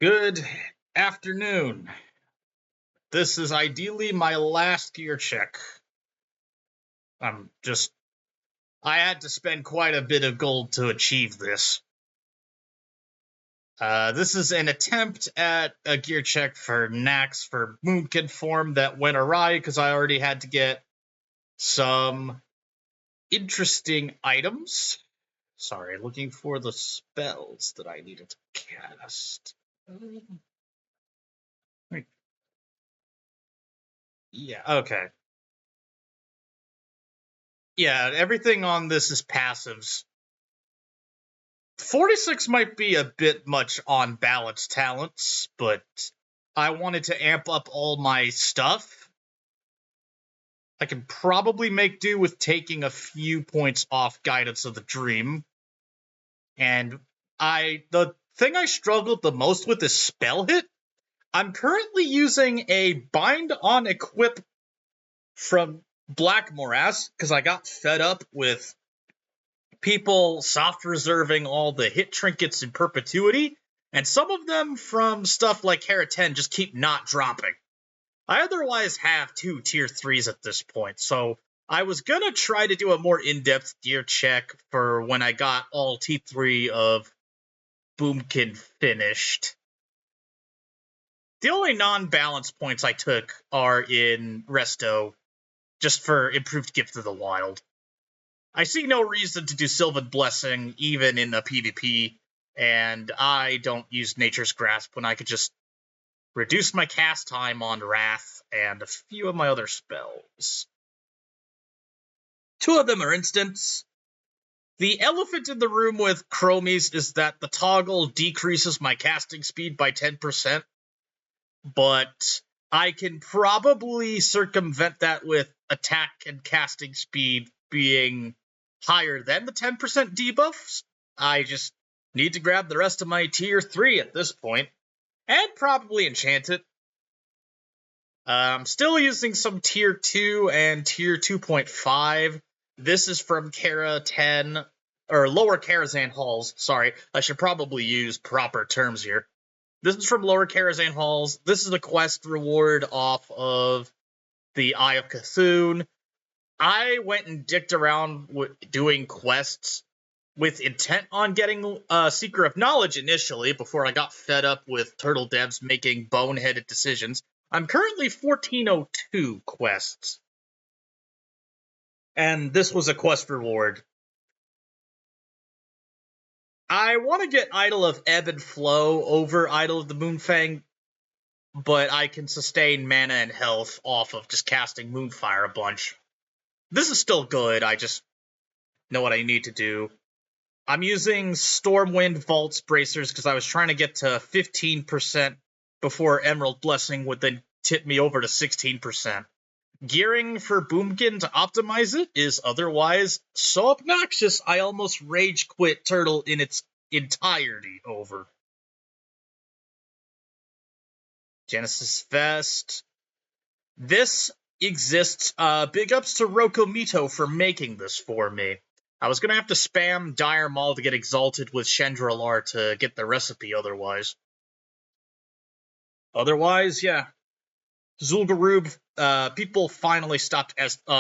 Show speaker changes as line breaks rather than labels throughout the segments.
Good afternoon. This is ideally my last gear check. I had to spend quite a bit of gold to achieve this. This is an attempt at a gear check for Nax for Boomkin form that went awry because I already had to get some interesting items. Sorry, looking for the spells that I needed to cast. Yeah, okay. Yeah, everything on this is passives. 46 might be a bit much on balance talents, but I wanted to amp up all my stuff. I can probably make do with taking a few points off Guidance of the Dream. And the thing I struggled the most with is spell hit. I'm currently using a bind on equip from Black Morass because I got fed up with people soft reserving all the hit trinkets in perpetuity, and some of them from stuff like Hera 10 just keep not dropping. I otherwise have 2 tier 3s at this point, so I was gonna try to do a more in-depth gear check for when I got all T3 of Boomkin finished. The only non-balance points I took are in Resto, just for improved Gift of the Wild. I see no reason to do Sylvan Blessing, even in a PvP, and I don't use Nature's Grasp when I could just reduce my cast time on Wrath and a few of my other spells. 2 of them are instants. The elephant in the room with Chromies is that the toggle decreases my casting speed by 10%, but I can probably circumvent that with attack and casting speed being higher than the 10% debuffs. I just need to grab the rest of my tier 3 at this point, and probably enchant it. I'm still using some tier 2 and tier 2.5. This is from Kara 10, or lower Karazhan Halls. Sorry, I should probably use proper terms here. This is from lower Karazhan Halls. This is a quest reward off of the Eye of Cthulhu. I went and dicked around doing quests with intent on getting Seeker of Knowledge initially, before I got fed up with turtle devs making boneheaded decisions. I'm currently 1402 quests. And this was a quest reward. I want to get Idol of Ebb and Flow over Idol of the Moonfang, but I can sustain mana and health off of just casting Moonfire a bunch. This is still good, I just know what I need to do. I'm using Stormwind Vaults Bracers because I was trying to get to 15% before Emerald Blessing would then tip me over to 16%. Gearing for Boomkin to optimize it is otherwise so obnoxious I almost rage quit Turtle in its entirety over. Genesis Vest. This exists. Big ups to Rokomito for making this for me. I was going to have to spam Dire Maul to get exalted with Chandralar to get the recipe otherwise. Otherwise, yeah. Zul'Gurub, people finally stopped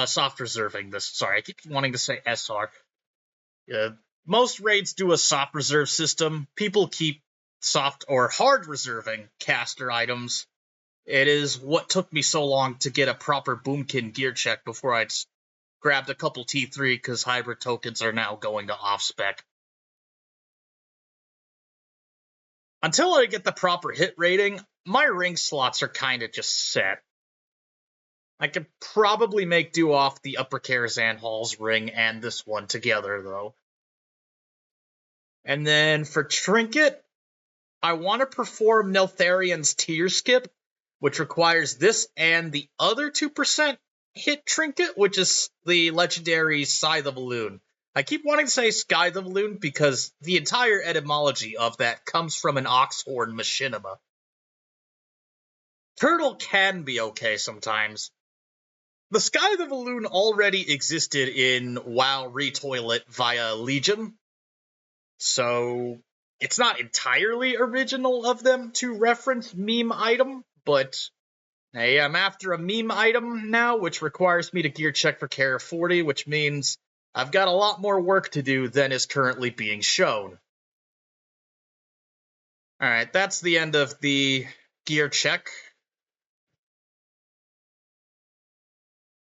soft reserving this. Sorry, I keep wanting to say SR. Most raids do a soft reserve system. People keep soft or hard reserving caster items. It is what took me so long to get a proper Boomkin gear check before I'd grabbed a couple T3 because hybrid tokens are now going to off-spec. Until I get the proper hit rating, my ring slots are kind of just set. I could probably make do off the upper Karazhan Halls ring and this one together, though. And then for Trinket, I want to perform Neltharion's Tier Skip, which requires this and the other 2% hit trinket, which is the legendary Scythe of Elune. I keep wanting to say Scythe of Elune because the entire etymology of that comes from an oxhorn machinima. Turtle can be okay sometimes. The Scythe of Elune already existed in WoW Retoilet via Legion, so it's not entirely original of them to reference meme item, but hey, I'm after a meme item now, which requires me to gear check for Kara 40, which means I've got a lot more work to do than is currently being shown. Alright, that's the end of the gear check.